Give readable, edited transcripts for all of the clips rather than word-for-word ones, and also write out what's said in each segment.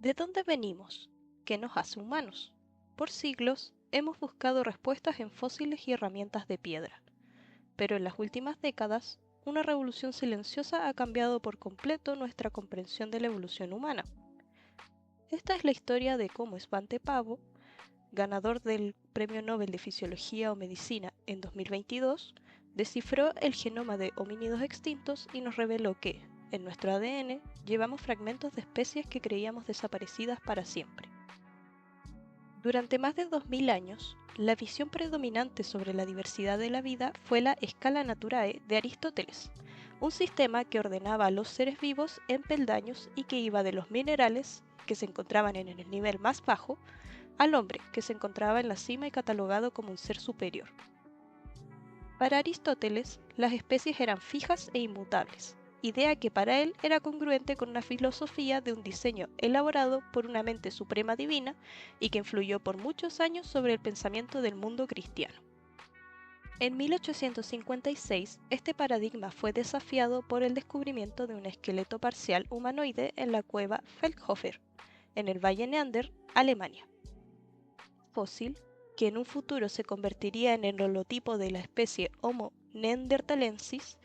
¿De dónde venimos? ¿Qué nos hace humanos? Por siglos hemos buscado respuestas en fósiles y herramientas de piedra, pero en las últimas décadas, una revolución silenciosa ha cambiado por completo nuestra comprensión de la evolución humana. Esta es la historia de cómo Svante Pääbo, ganador del Premio Nobel de Fisiología o Medicina en 2022, descifró el genoma de homínidos extintos y nos reveló que, en nuestro ADN, llevamos fragmentos de especies que creíamos desaparecidas para siempre. Durante más de 2000 años, la visión predominante sobre la diversidad de la vida fue la Scala Naturae de Aristóteles, un sistema que ordenaba a los seres vivos en peldaños y que iba de los minerales, que se encontraban en el nivel más bajo, al hombre, que se encontraba en la cima y catalogado como un ser superior. Para Aristóteles, las especies eran fijas e inmutables, idea que para él era congruente con una filosofía de un diseño elaborado por una mente suprema divina y que influyó por muchos años sobre el pensamiento del mundo cristiano. En 1856, este paradigma fue desafiado por el descubrimiento de un esqueleto parcial humanoide en la cueva Feldhofer, en el Valle Neander, Alemania. Fósil que en un futuro se convertiría en el holotipo de la especie Homo neanderthalensis,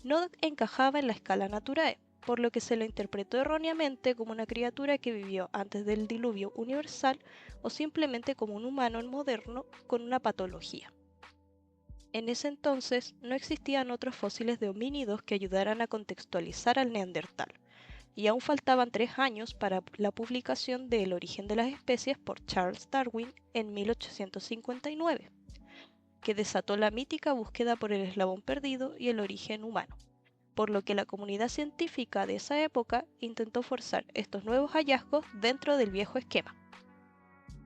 no encajaba en la Scala Naturae, por lo que se lo interpretó erróneamente como una criatura que vivió antes del diluvio universal o simplemente como un humano moderno con una patología. En ese entonces no existían otros fósiles de homínidos que ayudaran a contextualizar al neandertal, y aún faltaban 3 años para la publicación de El origen de las especies por Charles Darwin en 1859, que desató la mítica búsqueda por el eslabón perdido y el origen humano, por lo que la comunidad científica de esa época intentó forzar estos nuevos hallazgos dentro del viejo esquema.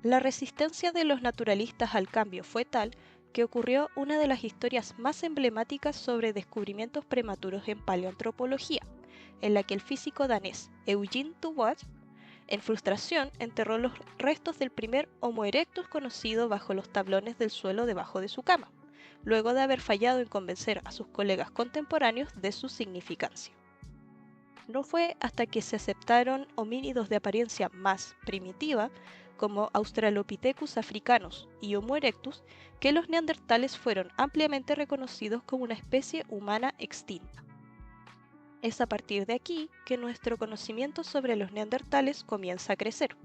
La resistencia de los naturalistas al cambio fue tal que ocurrió una de las historias más emblemáticas sobre descubrimientos prematuros en paleoantropología, en la que el físico danés Eugene Dubois, en frustración, enterró los restos del primer Homo erectus conocido bajo los tablones del suelo debajo de su cama, luego de haber fallado en convencer a sus colegas contemporáneos de su significancia. No fue hasta que se aceptaron homínidos de apariencia más primitiva, como Australopithecus africanus y Homo erectus, que los neandertales fueron ampliamente reconocidos como una especie humana extinta. Es a partir de aquí que nuestro conocimiento sobre los neandertales comienza a crecer.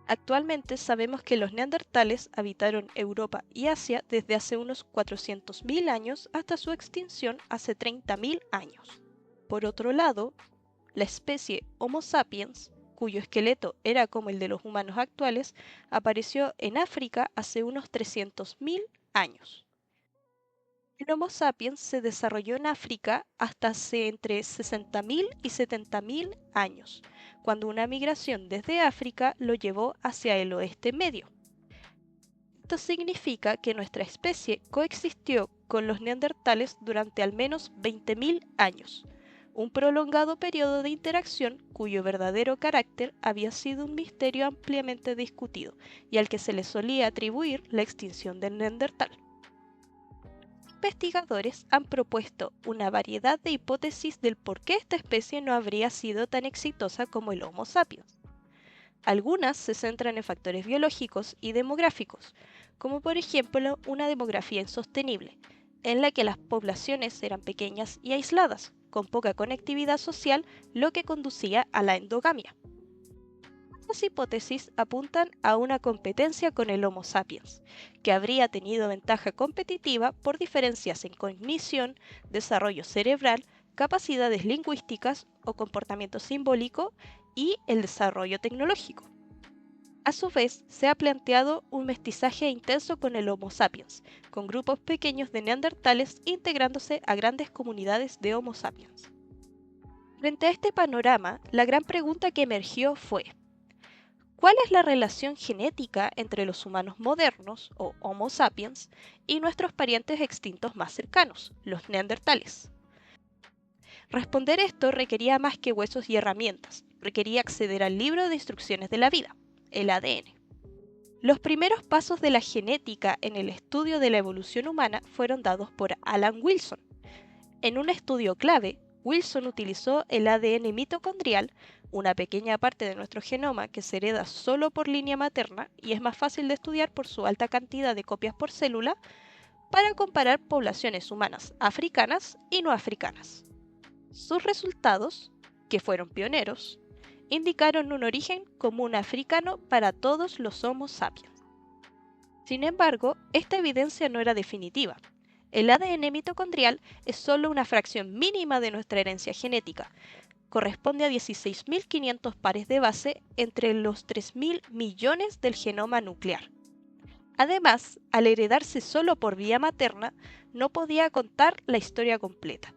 Actualmente sabemos que los neandertales habitaron Europa y Asia desde hace unos 400.000 años hasta su extinción hace 30.000 años. Por otro lado, la especie Homo sapiens, cuyo esqueleto era como el de los humanos actuales, apareció en África hace unos 300.000 años. El Homo sapiens se desarrolló en África hasta hace entre 60.000 y 70.000 años, cuando una migración desde África lo llevó hacia el oeste medio. Esto significa que nuestra especie coexistió con los neandertales durante al menos 20.000 años, un prolongado periodo de interacción cuyo verdadero carácter había sido un misterio ampliamente discutido y al que se le solía atribuir la extinción del neandertal. Investigadores han propuesto una variedad de hipótesis del por qué esta especie no habría sido tan exitosa como el Homo sapiens. Algunas se centran en factores biológicos y demográficos, como por ejemplo una demografía insostenible, en la que las poblaciones eran pequeñas y aisladas, con poca conectividad social, lo que conducía a la endogamia. Estas hipótesis apuntan a una competencia con el Homo sapiens, que habría tenido ventaja competitiva por diferencias en cognición, desarrollo cerebral, capacidades lingüísticas o comportamiento simbólico y el desarrollo tecnológico. A su vez, se ha planteado un mestizaje intenso con el Homo sapiens, con grupos pequeños de neandertales integrándose a grandes comunidades de Homo sapiens. Frente a este panorama, la gran pregunta que emergió fue: ¿cuál es la relación genética entre los humanos modernos, o Homo sapiens, y nuestros parientes extintos más cercanos, los neandertales? Responder esto requería más que huesos y herramientas, requería acceder al libro de instrucciones de la vida, el ADN. Los primeros pasos de la genética en el estudio de la evolución humana fueron dados por Alan Wilson. En un estudio clave, Wilson utilizó el ADN mitocondrial, una pequeña parte de nuestro genoma que se hereda solo por línea materna y es más fácil de estudiar por su alta cantidad de copias por célula, para comparar poblaciones humanas africanas y no africanas. Sus resultados, que fueron pioneros, indicaron un origen común africano para todos los Homo sapiens. Sin embargo, esta evidencia no era definitiva. El ADN mitocondrial es solo una fracción mínima de nuestra herencia genética. Corresponde a 16.500 pares de base entre los 3.000 millones del genoma nuclear. Además, al heredarse solo por vía materna, no podía contar la historia completa.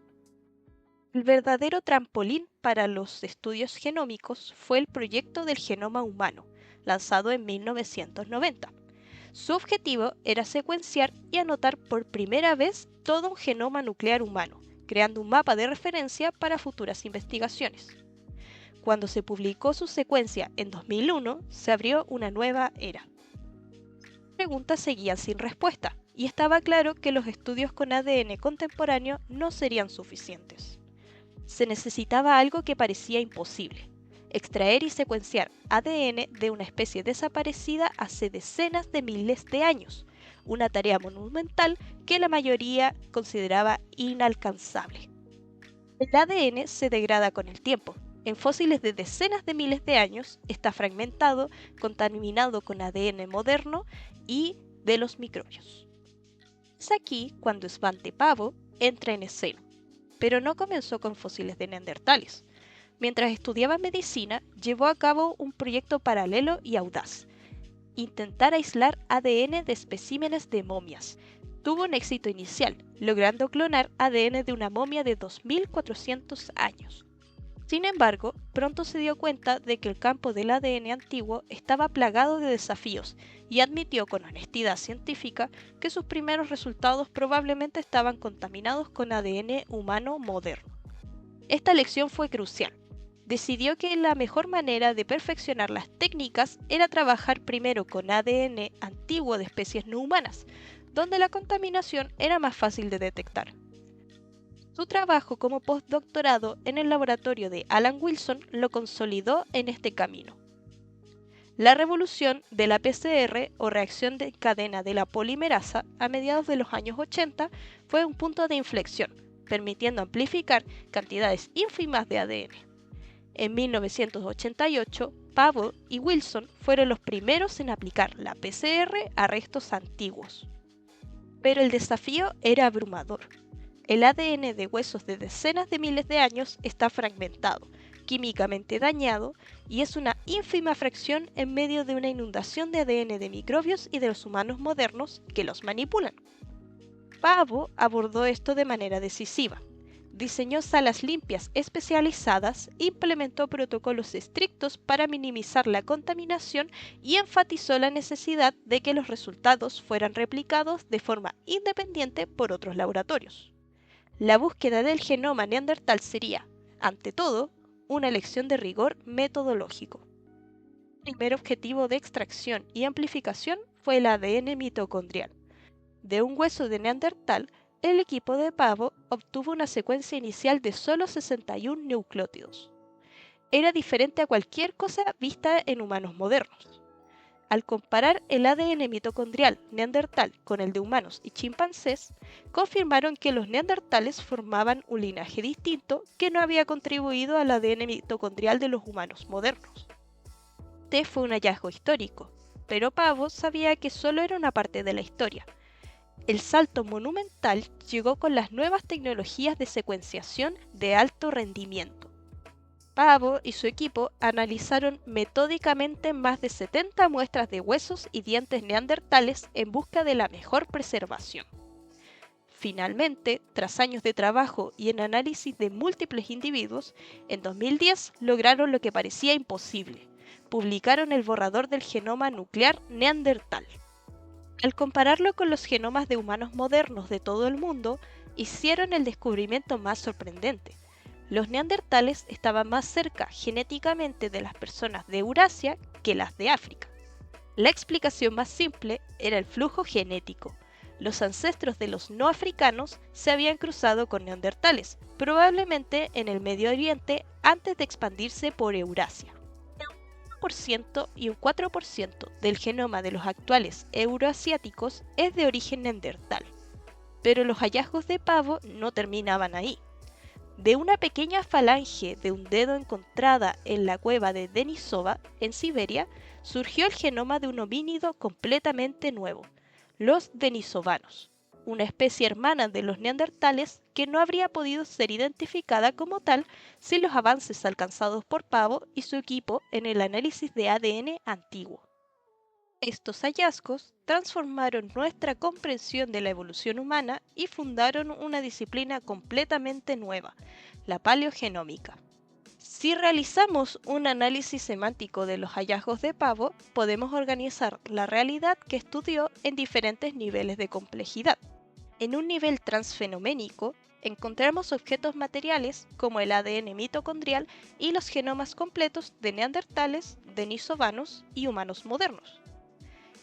El verdadero trampolín para los estudios genómicos fue el proyecto del genoma humano, lanzado en 1990. Su objetivo era secuenciar y anotar por primera vez todo un genoma nuclear humano, creando un mapa de referencia para futuras investigaciones. Cuando se publicó su secuencia en 2001, se abrió una nueva era. Las preguntas seguían sin respuesta, y estaba claro que los estudios con ADN contemporáneo no serían suficientes. Se necesitaba algo que parecía imposible: extraer y secuenciar ADN de una especie desaparecida hace decenas de miles de años, una tarea monumental que la mayoría consideraba inalcanzable. El ADN se degrada con el tiempo. En fósiles de decenas de miles de años está fragmentado, contaminado con ADN moderno y de los microbios. Es aquí cuando Svante Pääbo entra en escena, pero no comenzó con fósiles de neandertales. Mientras estudiaba medicina, llevó a cabo un proyecto paralelo y audaz: intentar aislar ADN de especímenes de momias. Tuvo un éxito inicial, logrando clonar ADN de una momia de 2.400 años. Sin embargo, pronto se dio cuenta de que el campo del ADN antiguo estaba plagado de desafíos y admitió con honestidad científica que sus primeros resultados probablemente estaban contaminados con ADN humano moderno. Esta lección fue crucial. Decidió que la mejor manera de perfeccionar las técnicas era trabajar primero con ADN antiguo de especies no humanas, donde la contaminación era más fácil de detectar. Su trabajo como postdoctorado en el laboratorio de Alan Wilson lo consolidó en este camino. La revolución de la PCR, o reacción de cadena de la polimerasa, a mediados de los años 80 fue un punto de inflexión, permitiendo amplificar cantidades ínfimas de ADN. En 1988, Pääbo y Wilson fueron los primeros en aplicar la PCR a restos antiguos. Pero el desafío era abrumador. El ADN de huesos de decenas de miles de años está fragmentado, químicamente dañado, y es una ínfima fracción en medio de una inundación de ADN de microbios y de los humanos modernos que los manipulan. Pääbo abordó esto de manera decisiva. Diseñó salas limpias especializadas, implementó protocolos estrictos para minimizar la contaminación y enfatizó la necesidad de que los resultados fueran replicados de forma independiente por otros laboratorios. La búsqueda del genoma neandertal sería, ante todo, una elección de rigor metodológico. El primer objetivo de extracción y amplificación fue el ADN mitocondrial. De un hueso de neandertal, el equipo de Pääbo obtuvo una secuencia inicial de solo 61 nucleótidos. Era diferente a cualquier cosa vista en humanos modernos. Al comparar el ADN mitocondrial neandertal con el de humanos y chimpancés, confirmaron que los neandertales formaban un linaje distinto que no había contribuido al ADN mitocondrial de los humanos modernos. Este fue un hallazgo histórico, pero Pääbo sabía que solo era una parte de la historia. El salto monumental llegó con las nuevas tecnologías de secuenciación de alto rendimiento. Pääbo y su equipo analizaron metódicamente más de 70 muestras de huesos y dientes neandertales en busca de la mejor preservación. Finalmente, tras años de trabajo y en análisis de múltiples individuos, en 2010 lograron lo que parecía imposible: publicaron el borrador del genoma nuclear neandertal. Al compararlo con los genomas de humanos modernos de todo el mundo, hicieron el descubrimiento más sorprendente. Los neandertales estaban más cerca genéticamente de las personas de Eurasia que las de África. La explicación más simple era el flujo genético. Los ancestros de los no africanos se habían cruzado con neandertales, probablemente en el Medio Oriente antes de expandirse por Eurasia. Un 1% y un 4% del genoma de los actuales euroasiáticos es de origen neandertal. Pero los hallazgos de pavo no terminaban ahí. De una pequeña falange de un dedo encontrada en la cueva de Denisova, en Siberia, surgió el genoma de un homínido completamente nuevo, los denisovanos, una especie hermana de los neandertales que no habría podido ser identificada como tal sin los avances alcanzados por Pavo y su equipo en el análisis de ADN antiguo. Estos hallazgos transformaron nuestra comprensión de la evolución humana y fundaron una disciplina completamente nueva, la paleogenómica. Si realizamos un análisis semántico de los hallazgos de Pavo, podemos organizar la realidad que estudió en diferentes niveles de complejidad. En un nivel transfenoménico, encontramos objetos materiales como el ADN mitocondrial y los genomas completos de neandertales, denisovanos y humanos modernos.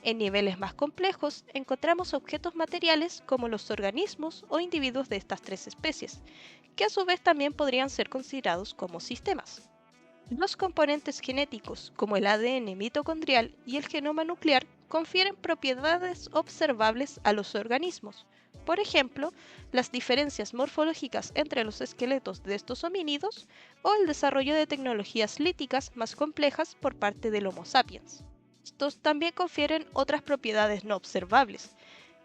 En niveles más complejos, encontramos objetos materiales como los organismos o individuos de estas tres especies, que a su vez también podrían ser considerados como sistemas. Los componentes genéticos, como el ADN mitocondrial y el genoma nuclear, confieren propiedades observables a los organismos. Por ejemplo, las diferencias morfológicas entre los esqueletos de estos homínidos o el desarrollo de tecnologías líticas más complejas por parte del Homo sapiens. Estos también confieren otras propiedades no observables,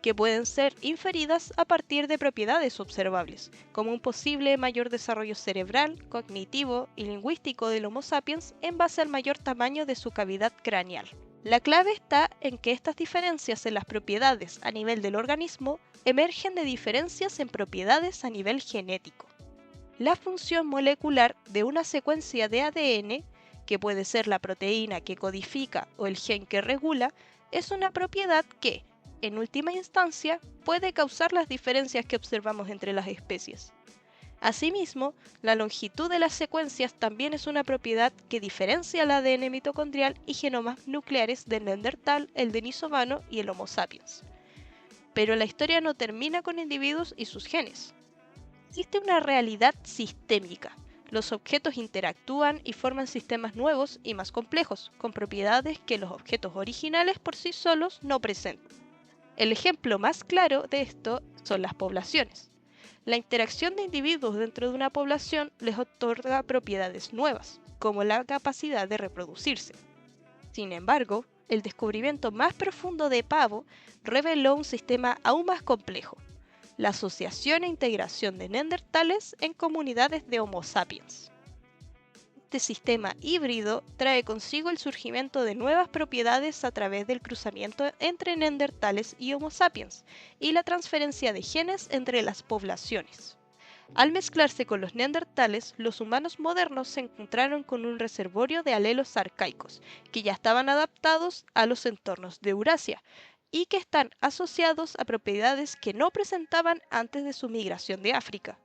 que pueden ser inferidas a partir de propiedades observables, como un posible mayor desarrollo cerebral, cognitivo y lingüístico del Homo sapiens en base al mayor tamaño de su cavidad craneal. La clave está en que estas diferencias en las propiedades a nivel del organismo emergen de diferencias en propiedades a nivel genético. La función molecular de una secuencia de ADN, que puede ser la proteína que codifica o el gen que regula, es una propiedad que, en última instancia, puede causar las diferencias que observamos entre las especies. Asimismo, la longitud de las secuencias también es una propiedad que diferencia el ADN mitocondrial y genomas nucleares del Neandertal, el Denisovano y el Homo sapiens. Pero la historia no termina con individuos y sus genes. Existe una realidad sistémica. Los objetos interactúan y forman sistemas nuevos y más complejos, con propiedades que los objetos originales por sí solos no presentan. El ejemplo más claro de esto son las poblaciones. La interacción de individuos dentro de una población les otorga propiedades nuevas, como la capacidad de reproducirse. Sin embargo, el descubrimiento más profundo de Pavo reveló un sistema aún más complejo: la asociación e integración de neandertales en comunidades de Homo sapiens. Este sistema híbrido trae consigo el surgimiento de nuevas propiedades a través del cruzamiento entre neandertales y Homo sapiens y la transferencia de genes entre las poblaciones. Al mezclarse con los neandertales, los humanos modernos se encontraron con un reservorio de alelos arcaicos que ya estaban adaptados a los entornos de Eurasia y que están asociados a propiedades que no presentaban antes de su migración de África.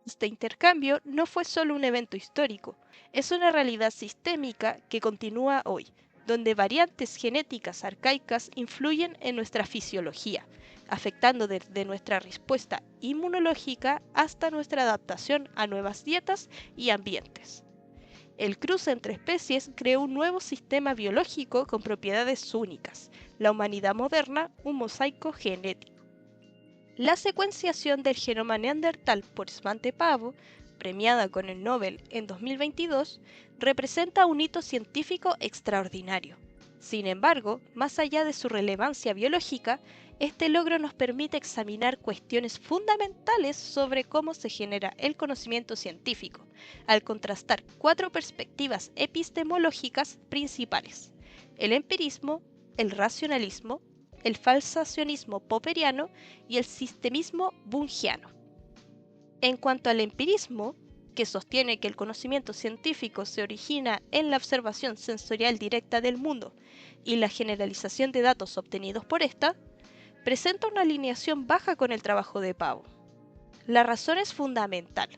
Este intercambio no fue solo un evento histórico, es una realidad sistémica que continúa hoy, donde variantes genéticas arcaicas influyen en nuestra fisiología, afectando desde nuestra respuesta inmunológica hasta nuestra adaptación a nuevas dietas y ambientes. El cruce entre especies creó un nuevo sistema biológico con propiedades únicas, la humanidad moderna, un mosaico genético. La secuenciación del genoma neandertal por Svante Pavo, premiada con el Nobel en 2022, representa un hito científico extraordinario. Sin embargo, más allá de su relevancia biológica, este logro nos permite examinar cuestiones fundamentales sobre cómo se genera el conocimiento científico, al contrastar cuatro perspectivas epistemológicas principales: el empirismo, el racionalismo, el falsacionismo popperiano y el sistemismo bungiano. En cuanto al empirismo, que sostiene que el conocimiento científico se origina en la observación sensorial directa del mundo y la generalización de datos obtenidos por ésta, presenta una alineación baja con el trabajo de Pavo. La razón es fundamental.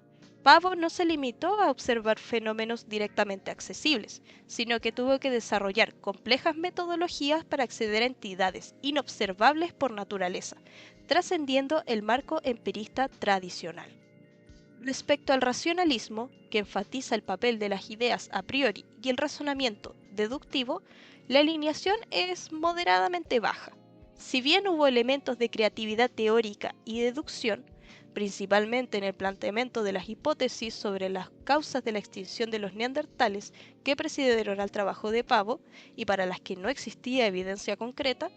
Pavo no se limitó a observar fenómenos directamente accesibles, sino que tuvo que desarrollar complejas metodologías para acceder a entidades inobservables por naturaleza, trascendiendo el marco empirista tradicional. Respecto al racionalismo, que enfatiza el papel de las ideas a priori y el razonamiento deductivo, la alineación es moderadamente baja. Si bien hubo elementos de creatividad teórica y deducción, principalmente en el planteamiento de las hipótesis sobre las causas de la extinción de los neandertales que precedieron al trabajo de Pavo y para las que no existía evidencia concreta,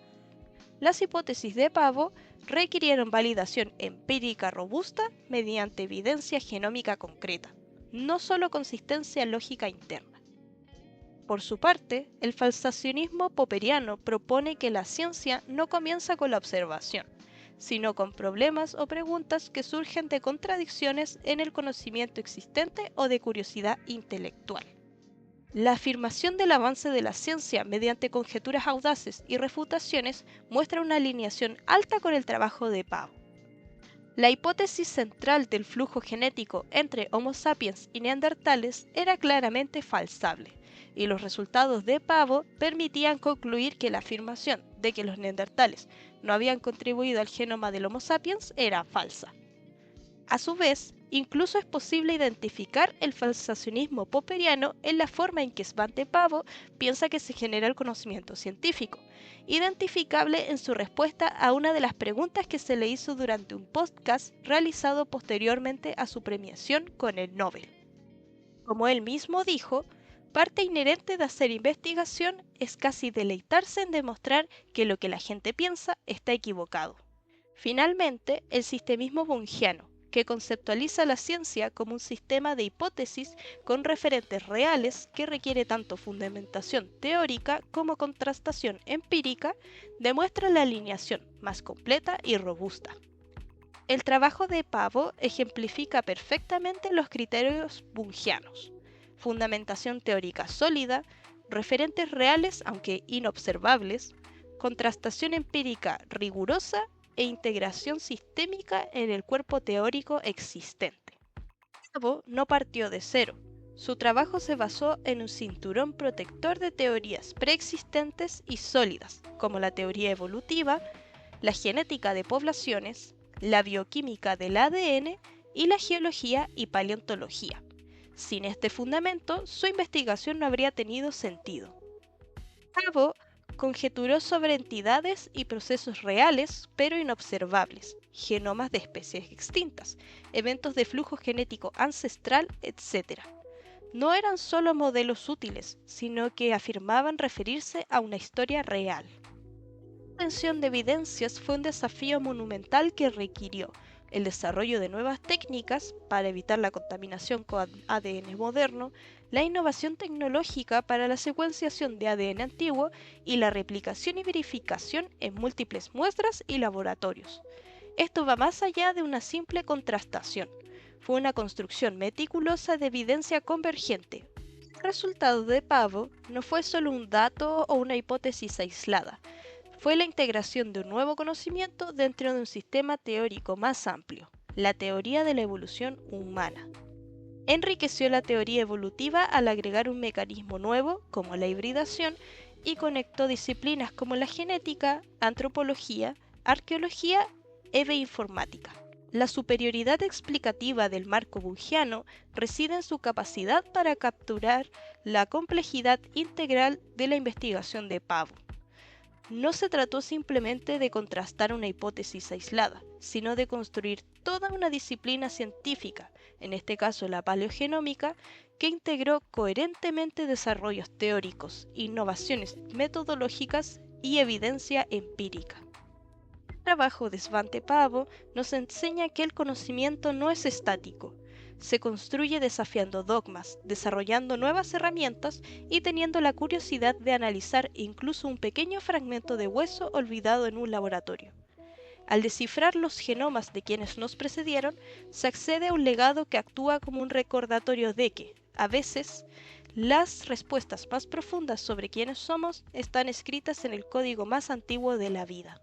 las hipótesis de Pavo requirieron validación empírica robusta mediante evidencia genómica concreta, no solo consistencia lógica interna. Por su parte, el falsacionismo popperiano propone que la ciencia no comienza con la observación, sino con problemas o preguntas que surgen de contradicciones en el conocimiento existente o de curiosidad intelectual. La afirmación del avance de la ciencia mediante conjeturas audaces y refutaciones muestra una alineación alta con el trabajo de Pavo. La hipótesis central del flujo genético entre Homo sapiens y neandertales era claramente falsable, y los resultados de Pavo permitían concluir que la afirmación de que los neandertales no habían contribuido al genoma del Homo sapiens era falsa. A su vez, incluso es posible identificar el falsacionismo popperiano en la forma en que Svante Pavo piensa que se genera el conocimiento científico, identificable en su respuesta a una de las preguntas que se le hizo durante un podcast realizado posteriormente a su premiación con el Nobel. Como él mismo dijo, parte inherente de hacer investigación es casi deleitarse en demostrar que lo que la gente piensa está equivocado. Finalmente, el sistemismo bungiano, que conceptualiza la ciencia como un sistema de hipótesis con referentes reales que requiere tanto fundamentación teórica como contrastación empírica, demuestra la alineación más completa y robusta. El trabajo de Pavo ejemplifica perfectamente los criterios bungianos: fundamentación teórica sólida, referentes reales aunque inobservables, contrastación empírica rigurosa e integración sistémica en el cuerpo teórico existente. Pavo no partió de cero. Su trabajo se basó en un cinturón protector de teorías preexistentes y sólidas, como la teoría evolutiva, la genética de poblaciones, la bioquímica del ADN y la geología y paleontología. Sin este fundamento, su investigación no habría tenido sentido. Pavo conjeturó sobre entidades y procesos reales pero inobservables, genomas de especies extintas, eventos de flujo genético ancestral, etc. No eran solo modelos útiles, sino que afirmaban referirse a una historia real. La obtención de evidencias fue un desafío monumental que requirió el desarrollo de nuevas técnicas para evitar la contaminación con ADN moderno, la innovación tecnológica para la secuenciación de ADN antiguo y la replicación y verificación en múltiples muestras y laboratorios. Esto va más allá de una simple contrastación. Fue una construcción meticulosa de evidencia convergente. El resultado de Pavo no fue solo un dato o una hipótesis aislada, fue la integración de un nuevo conocimiento dentro de un sistema teórico más amplio, la teoría de la evolución humana. Enriqueció la teoría evolutiva al agregar un mecanismo nuevo, como la hibridación, y conectó disciplinas como la genética, antropología, arqueología e bioinformática. La superioridad explicativa del marco bungiano reside en su capacidad para capturar la complejidad integral de la investigación de Pavo. No se trató simplemente de contrastar una hipótesis aislada, sino de construir toda una disciplina científica, en este caso la paleogenómica, que integró coherentemente desarrollos teóricos, innovaciones metodológicas y evidencia empírica. El trabajo de Svante Pavo nos enseña que el conocimiento no es estático, se construye desafiando dogmas, desarrollando nuevas herramientas y teniendo la curiosidad de analizar incluso un pequeño fragmento de hueso olvidado en un laboratorio. Al descifrar los genomas de quienes nos precedieron, se accede a un legado que actúa como un recordatorio de que, a veces, las respuestas más profundas sobre quiénes somos están escritas en el código más antiguo de la vida.